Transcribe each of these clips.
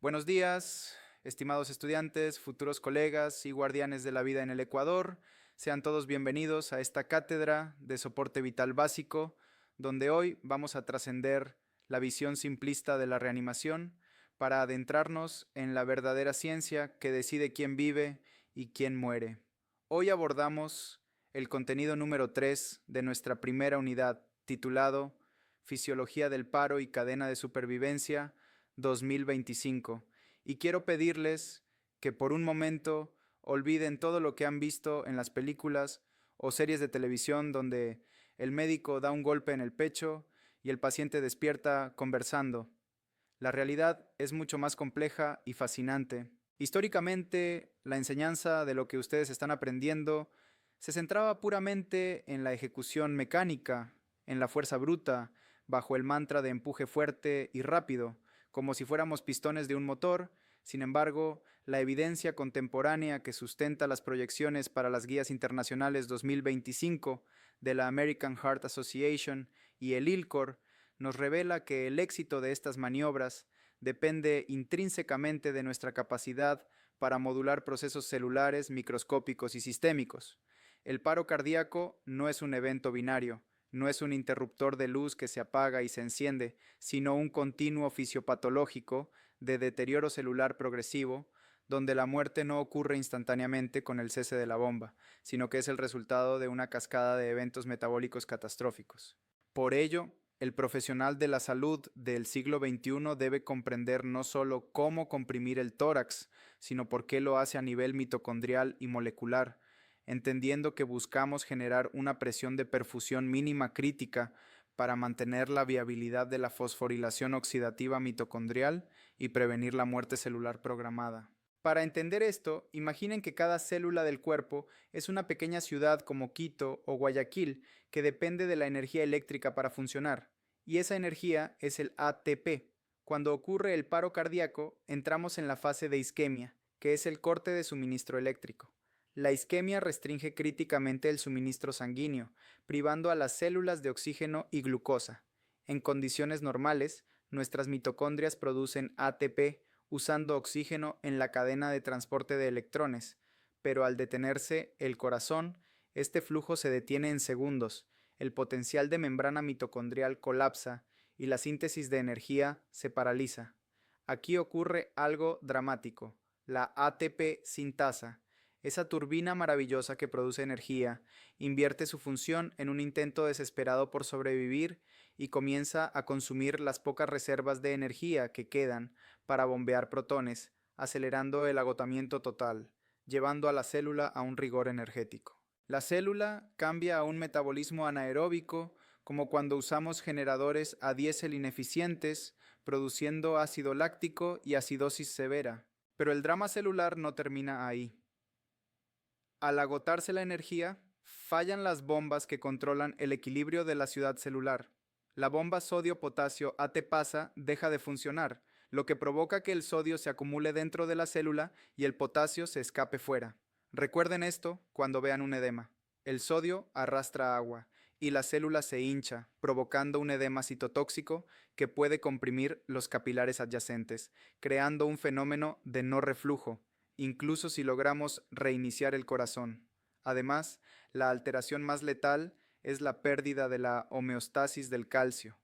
Buenos días, estimados estudiantes, futuros colegas y guardianes de la vida en el Ecuador. Sean todos bienvenidos a esta cátedra de soporte vital básico, donde hoy vamos a trascender la visión simplista de la reanimación para adentrarnos en la verdadera ciencia que decide quién vive y quién muere. Hoy abordamos el contenido número 3 de nuestra primera unidad, titulado Fisiología del paro y cadena de supervivencia 2025. Y quiero pedirles que por un momento olviden todo lo que han visto en las películas o series de televisión donde el médico da un golpe en el pecho y el paciente despierta conversando. La realidad es mucho más compleja y fascinante. Históricamente, la enseñanza de lo que ustedes están aprendiendo se centraba puramente en la ejecución mecánica, en la fuerza bruta, bajo el mantra de empuje fuerte y rápido, como si fuéramos pistones de un motor. Sin embargo, la evidencia contemporánea que sustenta las proyecciones para las guías internacionales 2025 de la American Heart Association y el ILCOR nos revela que el éxito de estas maniobras depende intrínsecamente de nuestra capacidad para modular procesos celulares, microscópicos y sistémicos. El paro cardíaco no es un evento binario, no es un interruptor de luz que se apaga y se enciende, sino un continuo fisiopatológico de deterioro celular progresivo, donde la muerte no ocurre instantáneamente con el cese de la bomba, sino que es el resultado de una cascada de eventos metabólicos catastróficos. Por ello, el profesional de la salud del siglo XXI debe comprender no solo cómo comprimir el tórax, sino por qué lo hace a nivel mitocondrial y molecular, entendiendo que buscamos generar una presión de perfusión mínima crítica para mantener la viabilidad de la fosforilación oxidativa mitocondrial y prevenir la muerte celular programada. Para entender esto, imaginen que cada célula del cuerpo es una pequeña ciudad como Quito o Guayaquil que depende de la energía eléctrica para funcionar, y esa energía es el ATP. Cuando ocurre el paro cardíaco, entramos en la fase de isquemia, que es el corte de suministro eléctrico. La isquemia restringe críticamente el suministro sanguíneo, privando a las células de oxígeno y glucosa. En condiciones normales, nuestras mitocondrias producen ATP usando oxígeno en la cadena de transporte de electrones, pero al detenerse el corazón, este flujo se detiene en segundos, el potencial de membrana mitocondrial colapsa y la síntesis de energía se paraliza. Aquí ocurre algo dramático, la ATP sintasa. Esa turbina maravillosa que produce energía invierte su función en un intento desesperado por sobrevivir y comienza a consumir las pocas reservas de energía que quedan para bombear protones, acelerando el agotamiento total, llevando a la célula a un rigor energético. La célula cambia a un metabolismo anaeróbico, como cuando usamos generadores a diésel ineficientes, produciendo ácido láctico y acidosis severa. Pero el drama celular no termina ahí. Al agotarse la energía, fallan las bombas que controlan el equilibrio de la ciudad celular. La bomba sodio-potasio ATPasa deja de funcionar, lo que provoca que el sodio se acumule dentro de la célula y el potasio se escape fuera. Recuerden esto cuando vean un edema. El sodio arrastra agua y la célula se hincha, provocando un edema citotóxico que puede comprimir los capilares adyacentes, creando un fenómeno de no reflujo, incluso si logramos reiniciar el corazón. Además, la alteración más letal es la pérdida de la homeostasis del calcio.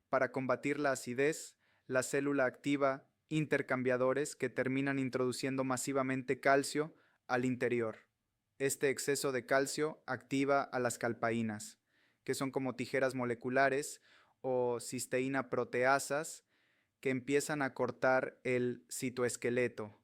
Para combatir la acidez, la célula activa intercambiadores que terminan introduciendo masivamente calcio al interior. Este exceso de calcio activa a las calpaínas, que son como tijeras moleculares o cisteína proteasas que empiezan a cortar el citoesqueleto,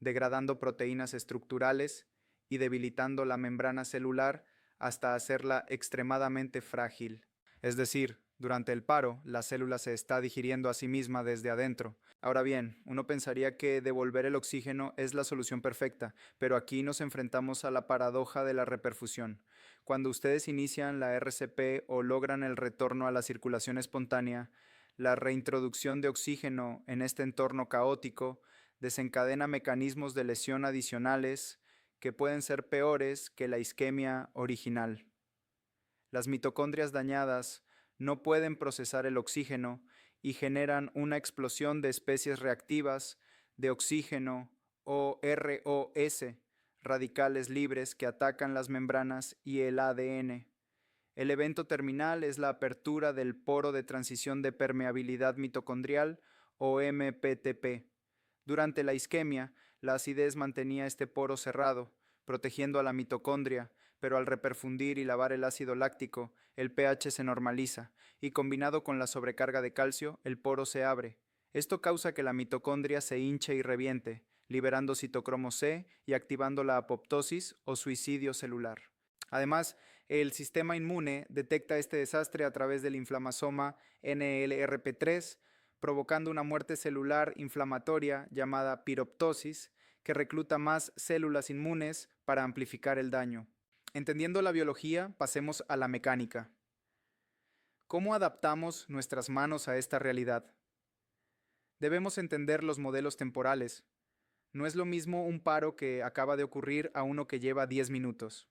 degradando proteínas estructurales y debilitando la membrana celular hasta hacerla extremadamente frágil. Es decir, durante el paro, la célula se está digiriendo a sí misma desde adentro. Ahora bien, uno pensaría que devolver el oxígeno es la solución perfecta, pero aquí nos enfrentamos a la paradoja de la reperfusión. Cuando ustedes inician la RCP o logran el retorno a la circulación espontánea, la reintroducción de oxígeno en este entorno caótico desencadena mecanismos de lesión adicionales que pueden ser peores que la isquemia original. Las mitocondrias dañadas no pueden procesar el oxígeno y generan una explosión de especies reactivas de oxígeno o ROS, radicales libres que atacan las membranas y el ADN. El evento terminal es la apertura del poro de transición de permeabilidad mitocondrial o MPTP. Durante la isquemia, la acidez mantenía este poro cerrado, protegiendo a la mitocondria, pero al reperfundir y lavar el ácido láctico, el pH se normaliza y combinado con la sobrecarga de calcio, el poro se abre. Esto causa que la mitocondria se hinche y reviente, liberando citocromo C y activando la apoptosis o suicidio celular. Además, el sistema inmune detecta este desastre a través del inflamasoma NLRP3, provocando una muerte celular inflamatoria llamada piroptosis, que recluta más células inmunes para amplificar el daño. Entendiendo la biología, pasemos a la mecánica. ¿Cómo adaptamos nuestras manos a esta realidad? Debemos entender los modelos temporales. No es lo mismo un paro que acaba de ocurrir a uno que lleva 10 minutos.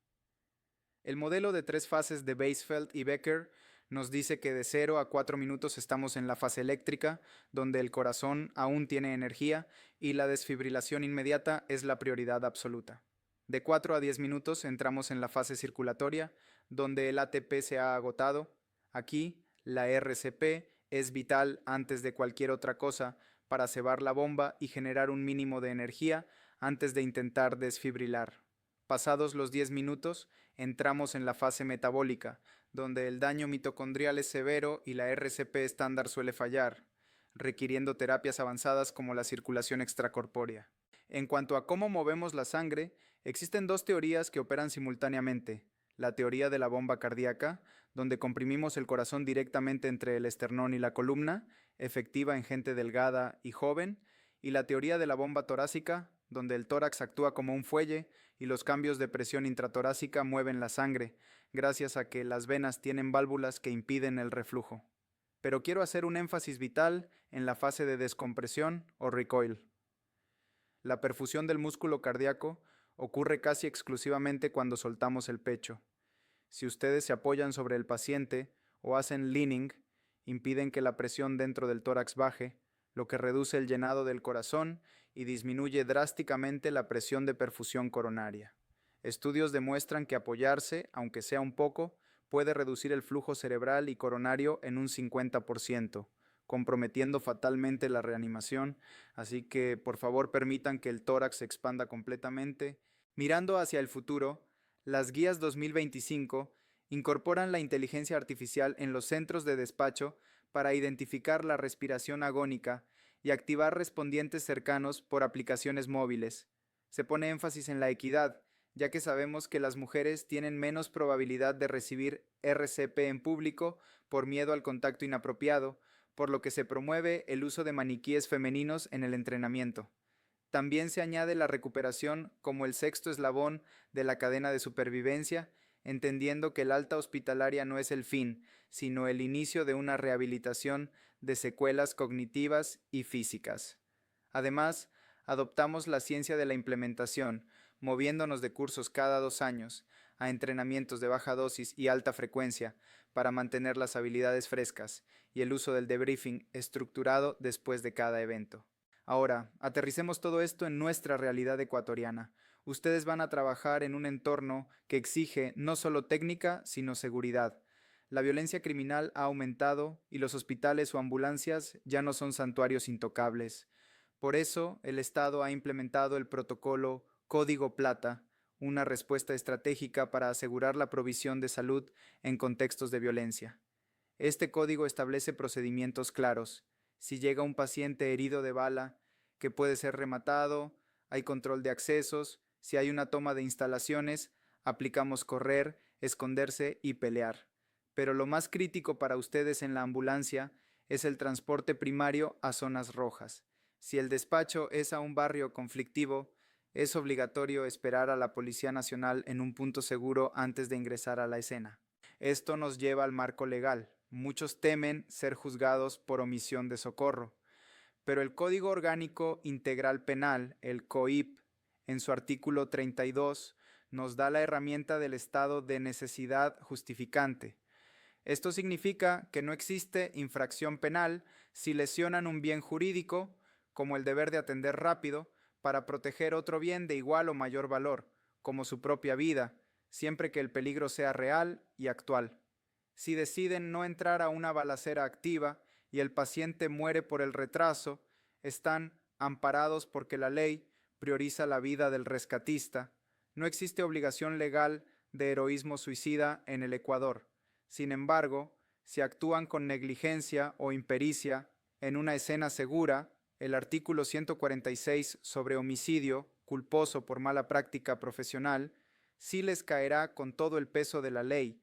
El modelo de 3 fases de Weisfeld y Becker nos dice que de 0 a 4 minutos estamos en la fase eléctrica, donde el corazón aún tiene energía y la desfibrilación inmediata es la prioridad absoluta. De 4 a 10 minutos entramos en la fase circulatoria, donde el ATP se ha agotado. Aquí, la RCP es vital antes de cualquier otra cosa para cebar la bomba y generar un mínimo de energía antes de intentar desfibrilar. Pasados los 10 minutos, entramos en la fase metabólica, donde el daño mitocondrial es severo y la RCP estándar suele fallar, requiriendo terapias avanzadas como la circulación extracorpórea. En cuanto a cómo movemos la sangre, existen 2 teorías que operan simultáneamente. La teoría de la bomba cardíaca, donde comprimimos el corazón directamente entre el esternón y la columna, efectiva en gente delgada y joven, y la teoría de la bomba torácica, donde el tórax actúa como un fuelle y los cambios de presión intratorácica mueven la sangre, gracias a que las venas tienen válvulas que impiden el reflujo. Pero quiero hacer un énfasis vital en la fase de descompresión o recoil. La perfusión del músculo cardíaco ocurre casi exclusivamente cuando soltamos el pecho. Si ustedes se apoyan sobre el paciente o hacen leaning, impiden que la presión dentro del tórax baje, lo que reduce el llenado del corazón y disminuye drásticamente la presión de perfusión coronaria. Estudios demuestran que apoyarse, aunque sea un poco, puede reducir el flujo cerebral y coronario en un 50%, comprometiendo fatalmente la reanimación, así que por favor permitan que el tórax se expanda completamente. Mirando hacia el futuro, las guías 2025 incorporan la inteligencia artificial en los centros de despacho para identificar la respiración agónica y activar respondientes cercanos por aplicaciones móviles. Se pone énfasis en la equidad, ya que sabemos que las mujeres tienen menos probabilidad de recibir RCP en público por miedo al contacto inapropiado, por lo que se promueve el uso de maniquíes femeninos en el entrenamiento. También se añade la recuperación como el 6.º eslabón de la cadena de supervivencia, entendiendo que el alta hospitalaria no es el fin, sino el inicio de una rehabilitación de secuelas cognitivas y físicas. Además, adoptamos la ciencia de la implementación, moviéndonos de cursos cada 2 años a entrenamientos de baja dosis y alta frecuencia para mantener las habilidades frescas y el uso del debriefing estructurado después de cada evento. Ahora, aterricemos todo esto en nuestra realidad ecuatoriana. Ustedes van a trabajar en un entorno que exige no solo técnica, sino seguridad. La violencia criminal ha aumentado y los hospitales o ambulancias ya no son santuarios intocables. Por eso, el Estado ha implementado el protocolo Código Plata, una respuesta estratégica para asegurar la provisión de salud en contextos de violencia. Este código establece procedimientos claros. Si llega un paciente herido de bala, que puede ser rematado, hay control de accesos, si hay una toma de instalaciones, aplicamos correr, esconderse y pelear. Pero lo más crítico para ustedes en la ambulancia es el transporte primario a zonas rojas. Si el despacho es a un barrio conflictivo, es obligatorio esperar a la Policía Nacional en un punto seguro antes de ingresar a la escena. Esto nos lleva al marco legal. Muchos temen ser juzgados por omisión de socorro, pero el Código Orgánico Integral Penal, el COIP, en su artículo 32, nos da la herramienta del estado de necesidad justificante. Esto significa que no existe infracción penal si lesionan un bien jurídico, como el deber de atender rápido para proteger otro bien de igual o mayor valor, como su propia vida, siempre que el peligro sea real y actual. Si deciden no entrar a una balacera activa y el paciente muere por el retraso, están amparados porque la ley prioriza la vida del rescatista. No existe obligación legal de heroísmo suicida en el Ecuador. Sin embargo, si actúan con negligencia o impericia en una escena segura, el artículo 146 sobre homicidio culposo por mala práctica profesional sí les caerá con todo el peso de la ley,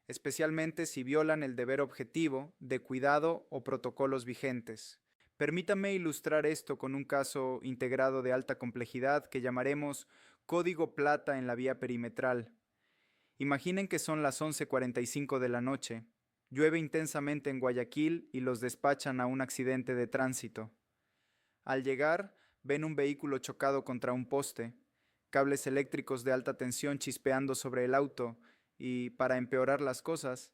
especialmente si violan el deber objetivo de cuidado o protocolos vigentes. Permítame ilustrar esto con un caso integrado de alta complejidad que llamaremos código plata en la vía perimetral. Imaginen que son las 11:45 de la noche. Llueve intensamente en Guayaquil y los despachan a un accidente de tránsito. Al llegar, ven un vehículo chocado contra un poste, cables eléctricos de alta tensión chispeando sobre el auto y, para empeorar las cosas,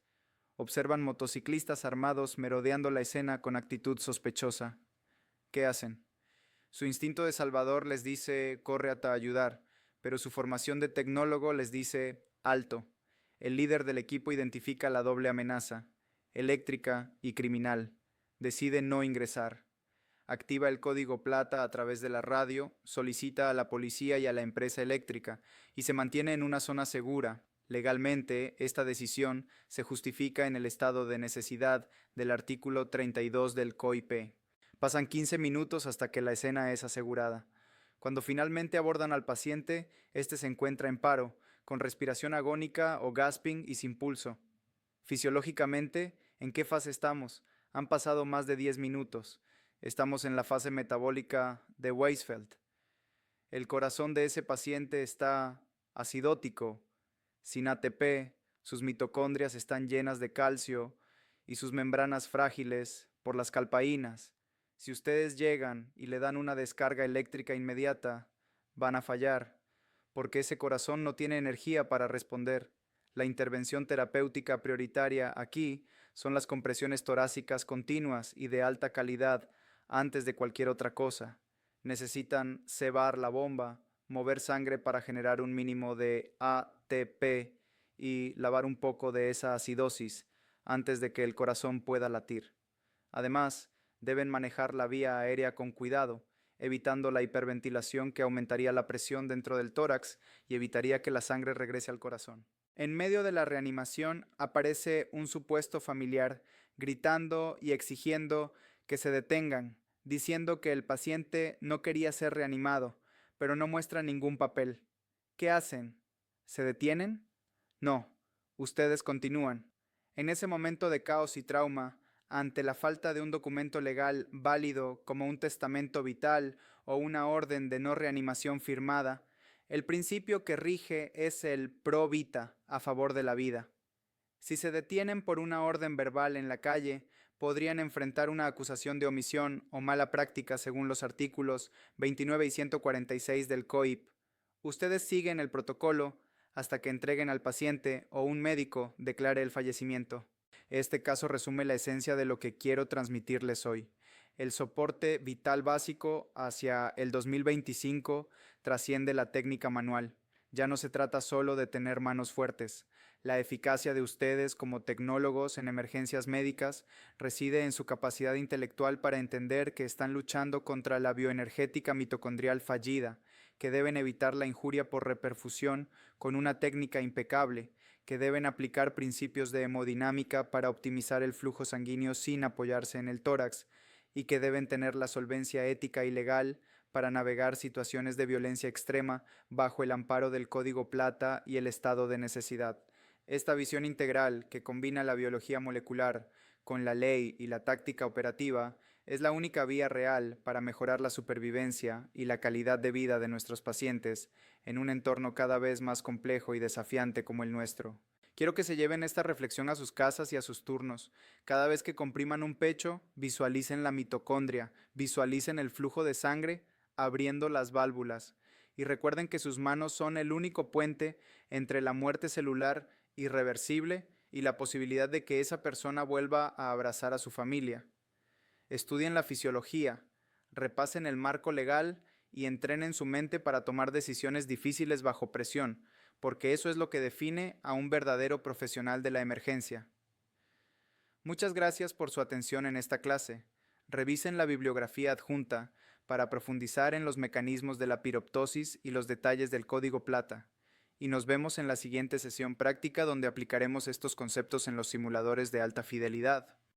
observan motociclistas armados merodeando la escena con actitud sospechosa. ¿Qué hacen? Su instinto de salvador les dice corre hasta ayudar, pero su formación de tecnólogo les dice alto. El líder del equipo identifica la doble amenaza, eléctrica y criminal. Decide no ingresar. Activa el código plata a través de la radio, solicita a la policía y a la empresa eléctrica y se mantiene en una zona segura. Legalmente, esta decisión se justifica en el estado de necesidad del artículo 32 del COIP. Pasan 15 minutos hasta que la escena es asegurada. Cuando finalmente abordan al paciente, este se encuentra en paro, con respiración agónica o gasping y sin pulso. Fisiológicamente, ¿en qué fase estamos? Han pasado más de 10 minutos. Estamos en la fase metabólica de Weisfeld. El corazón de ese paciente está acidótico, sin ATP, sus mitocondrias están llenas de calcio y sus membranas frágiles por las calpaínas. Si ustedes llegan y le dan una descarga eléctrica inmediata, van a fallar, porque ese corazón no tiene energía para responder. La intervención terapéutica prioritaria aquí son las compresiones torácicas continuas y de alta calidad antes de cualquier otra cosa. Necesitan cebar la bomba, mover sangre para generar un mínimo de ATP y lavar un poco de esa acidosis antes de que el corazón pueda latir. Además, deben manejar la vía aérea con cuidado, evitando la hiperventilación que aumentaría la presión dentro del tórax y evitaría que la sangre regrese al corazón. En medio de la reanimación aparece un supuesto familiar gritando y exigiendo que se detengan, diciendo que el paciente no quería ser reanimado, pero no muestra ningún papel. ¿Qué hacen? ¿Se detienen? No, ustedes continúan. En ese momento de caos y trauma, ante la falta de un documento legal válido como un testamento vital o una orden de no reanimación firmada, el principio que rige es el pro vita, a favor de la vida. Si se detienen por una orden verbal en la calle, podrían enfrentar una acusación de omisión o mala práctica según los artículos 29 y 146 del COIP. Ustedes siguen el protocolo hasta que entreguen al paciente o un médico declare el fallecimiento. Este caso resume la esencia de lo que quiero transmitirles hoy. El soporte vital básico hacia el 2025 trasciende la técnica manual. Ya no se trata solo de tener manos fuertes. La eficacia de ustedes como tecnólogos en emergencias médicas reside en su capacidad intelectual para entender que están luchando contra la bioenergética mitocondrial fallida, que deben evitar la injuria por reperfusión con una técnica impecable, que deben aplicar principios de hemodinámica para optimizar el flujo sanguíneo sin apoyarse en el tórax, y que deben tener la solvencia ética y legal para navegar situaciones de violencia extrema bajo el amparo del Código Plata y el estado de necesidad. Esta visión integral, que combina la biología molecular con la ley y la táctica operativa, es la única vía real para mejorar la supervivencia y la calidad de vida de nuestros pacientes en un entorno cada vez más complejo y desafiante como el nuestro. Quiero que se lleven esta reflexión a sus casas y a sus turnos. Cada vez que compriman un pecho, visualicen la mitocondria, visualicen el flujo de sangre abriendo las válvulas y recuerden que sus manos son el único puente entre la muerte celular irreversible y la posibilidad de que esa persona vuelva a abrazar a su familia. Estudien la fisiología, repasen el marco legal y entrenen su mente para tomar decisiones difíciles bajo presión, porque eso es lo que define a un verdadero profesional de la emergencia. Muchas gracias por su atención en esta clase. Revisen la bibliografía adjunta para profundizar en los mecanismos de la piroptosis y los detalles del código plata. Y nos vemos en la siguiente sesión práctica donde aplicaremos estos conceptos en los simuladores de alta fidelidad.